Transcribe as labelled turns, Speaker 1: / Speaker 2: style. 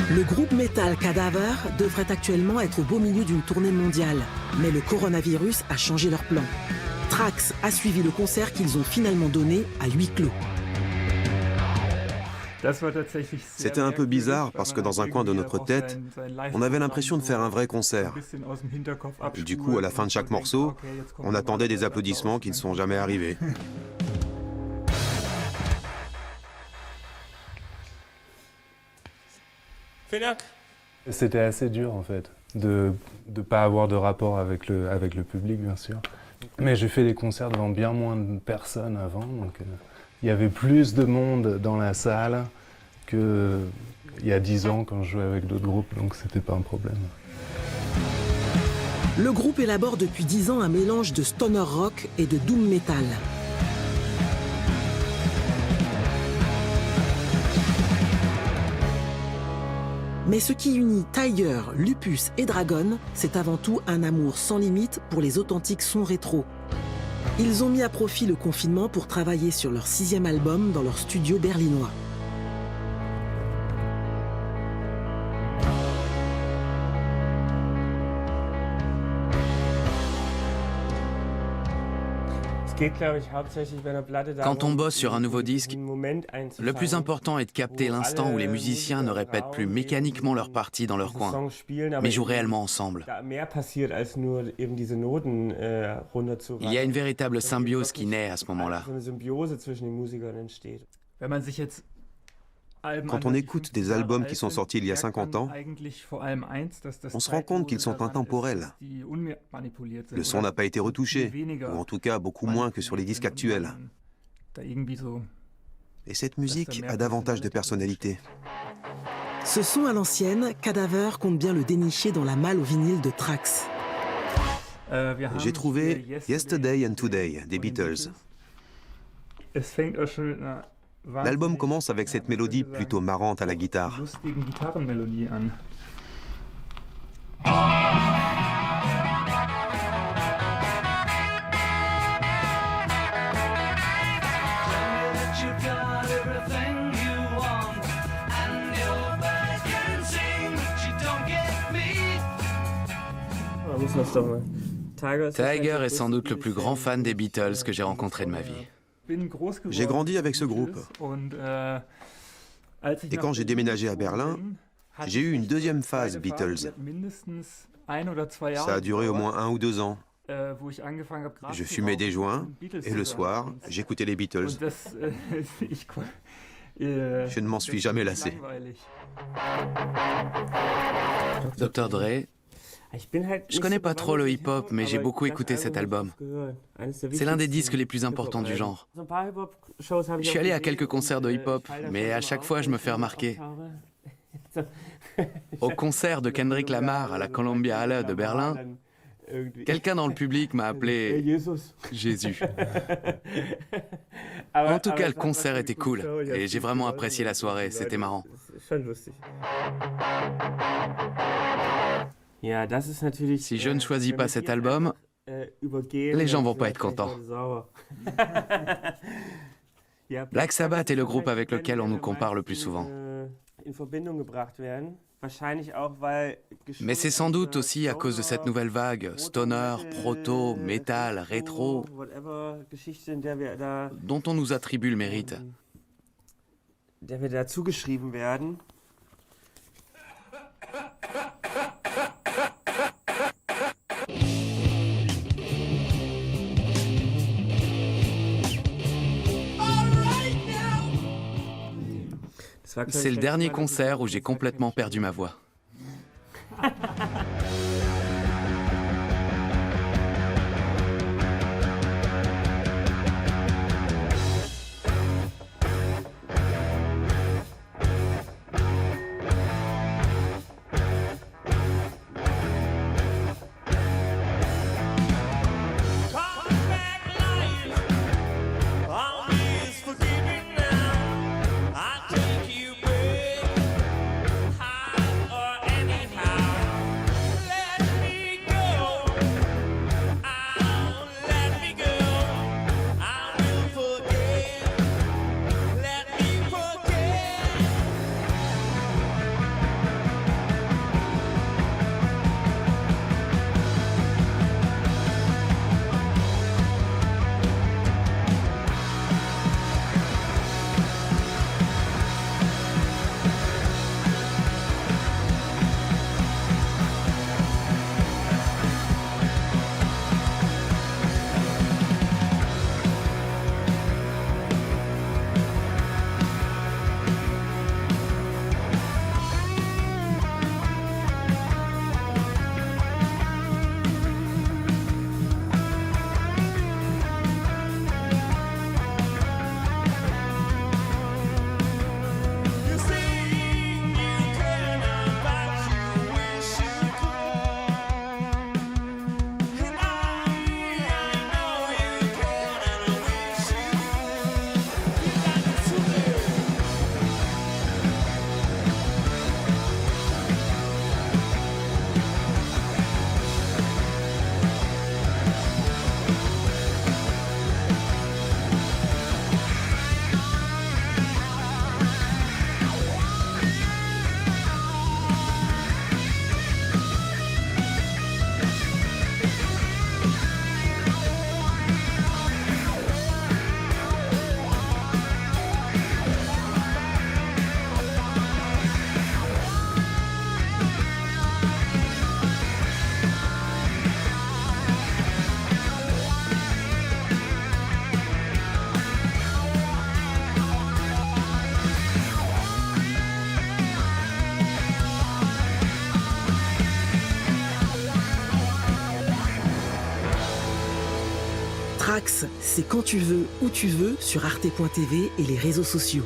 Speaker 1: Le groupe métal Cadaver devrait actuellement être au beau milieu d'une tournée mondiale. Mais le coronavirus a changé leurs plans. Trax a suivi le concert qu'ils ont finalement donné à huis clos.
Speaker 2: C'était un peu bizarre parce que dans un coin de notre tête, on avait l'impression de faire un vrai concert. Du coup, à la fin de chaque morceau, on attendait des applaudissements qui ne sont jamais arrivés.
Speaker 3: C'était assez dur en fait, de ne pas avoir de rapport avec le public bien sûr. Mais j'ai fait des concerts devant bien moins de personnes avant, donc il y avait plus de monde dans la salle qu'il y a 10 ans quand je jouais avec d'autres groupes, donc c'était pas un problème.
Speaker 1: Le groupe élabore depuis 10 ans un mélange de stoner rock et de doom metal. Mais ce qui unit Tiger, Lupus et Dragon, c'est avant tout un amour sans limite pour les authentiques sons rétro. Ils ont mis à profit le confinement pour travailler sur leur 6e album dans leur studio berlinois.
Speaker 4: Quand on bosse sur un nouveau disque, le plus important est de capter l'instant où les musiciens ne répètent plus mécaniquement leur partie dans leur coin, mais jouent réellement ensemble. Il y a une véritable symbiose qui naît à ce moment-là.
Speaker 2: Quand on écoute des albums qui sont sortis il y a 50 ans, on se rend compte qu'ils sont intemporels. Le son n'a pas été retouché, ou en tout cas beaucoup moins que sur les disques actuels. Et cette musique a davantage de personnalité.
Speaker 1: Ce son à l'ancienne, Cadaver compte bien le dénicher dans la malle au vinyle de Trax.
Speaker 2: J'ai trouvé Yesterday and Today des Beatles. L'album commence avec cette mélodie plutôt marrante à la guitare.
Speaker 4: Tiger est sans doute le plus grand fan des Beatles que j'ai rencontré de ma vie.
Speaker 2: J'ai grandi avec ce groupe. Et quand j'ai déménagé à Berlin, j'ai eu une deuxième phase Beatles. Ça a duré au moins 1 ou 2 ans. Je fumais des joints et le soir, j'écoutais les Beatles. Je ne m'en suis jamais lassé.
Speaker 4: Dr. Dre, je connais pas trop le hip-hop, mais j'ai beaucoup écouté cet album. C'est l'un des disques les plus importants du genre. Je suis allé à quelques concerts de hip-hop, mais à chaque fois je me fais remarquer. Au concert de Kendrick Lamar à la Columbia Halle de Berlin, quelqu'un dans le public m'a appelé Jésus. En tout cas, le concert était cool et j'ai vraiment apprécié la soirée, c'était marrant. Si je ne choisis pas cet album, les gens vont pas être contents. Black Sabbath est le groupe avec lequel on nous compare le plus souvent. Mais c'est sans doute aussi à cause de cette nouvelle vague, stoner, proto, metal, rétro, dont on nous attribue le mérite. C'est le dernier concert où j'ai complètement perdu ma voix.
Speaker 1: Trax, c'est quand tu veux, où tu veux, sur arte.tv et les réseaux sociaux.